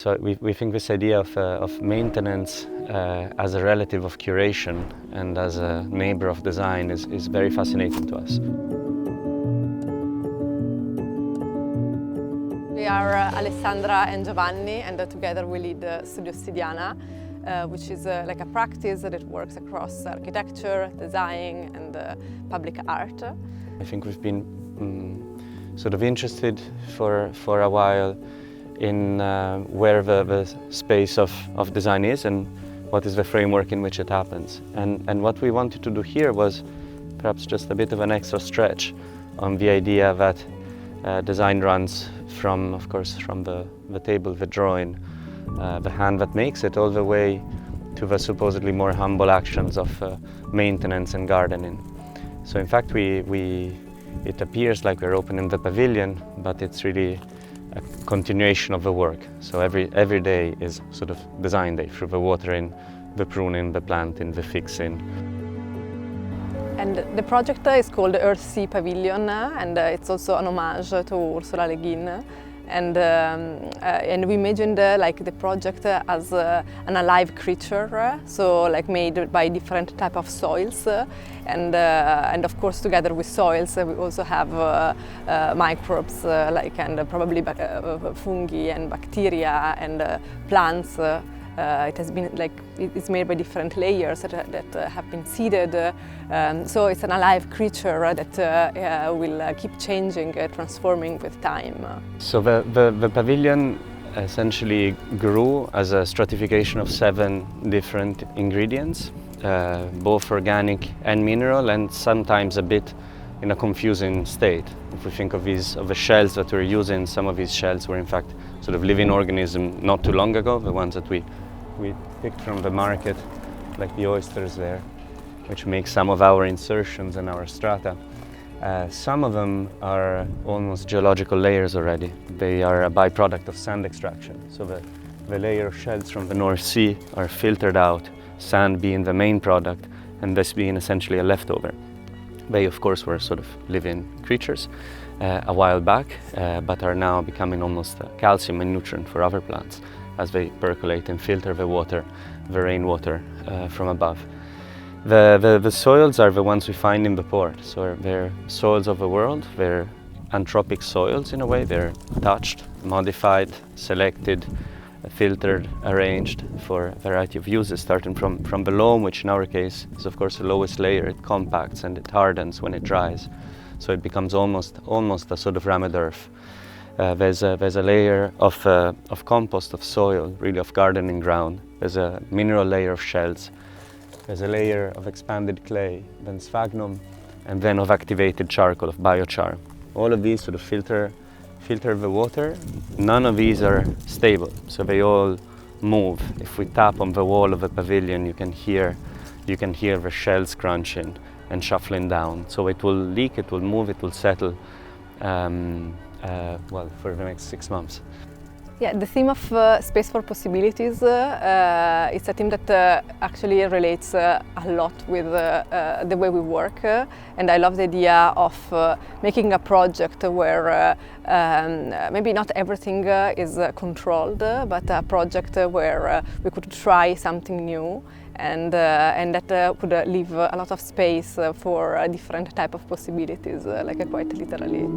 So we think this idea of maintenance as a relative of curation and as a neighbor of design is very fascinating to us. We are Alessandra and Giovanni, and together we lead Studio Ossidiana, which is like a practice that works across architecture, design and public art. I think we've been sort of interested for a while in where the space of design is and what is the framework in which it happens. And what we wanted to do here was perhaps just a bit of an extra stretch on the idea that design runs from, of course, from the table, the drawing, the hand that makes it, all the way to the supposedly more humble actions of maintenance and gardening. So in fact, it appears like we're opening the pavilion, but it's really a continuation of the work. So every day is sort of design day, through the watering, the pruning, the planting, the fixing. And the project is called Earthsea Pavilion, and it's also an homage to Ursula Le Guin. And we imagined like the project as an alive creature, so like made by different type of soils, and of course together with soils we also have microbes and probably fungi and bacteria and plants. It has been it's made by different layers that have been seeded, so it's an alive creature that will keep changing, transforming with time. So the pavilion essentially grew as a stratification of 7 different ingredients, both organic and mineral, and sometimes a bit in a confusing state. If we think of the shells that we're using, some of these shells were in fact sort of living organisms not too long ago, the ones that we picked from the market, like the oysters there, which make some of our insertions and our strata. Some of them are almost geological layers already. They are a byproduct of sand extraction. So the layer of shells from the North Sea are filtered out, sand being the main product, and this being essentially a leftover. They, of course, were sort of living creatures a while back, but are now becoming almost a calcium and nutrient for other plants as they percolate and filter the water, the rainwater from above. The soils are the ones we find in the port, so they're soils of the world. They're anthropic soils in a way. They're touched, modified, selected, filtered, arranged for a variety of uses, starting from the loam, which in our case is of course the lowest layer. It compacts and it hardens when it dries, so it becomes almost a sort of rammed earth. There's a layer of compost, of soil, really of gardening ground. There's a mineral layer of shells. There's a layer of expanded clay, then sphagnum, and then of activated charcoal, of biochar. All of these sort of filter the water. None of these are stable, so they all move. If we tap on the wall of a pavilion, you can hear the shells crunching and shuffling down. So it will leak, it will move, it will settle. Well, for the next 6 months. Yeah, the theme of Space for Possibilities, it's a theme that actually relates a lot with the way we work, and I love the idea of making a project where maybe not everything is controlled, but a project where we could try something new, and that could leave a lot of space for different type of possibilities, like quite literally.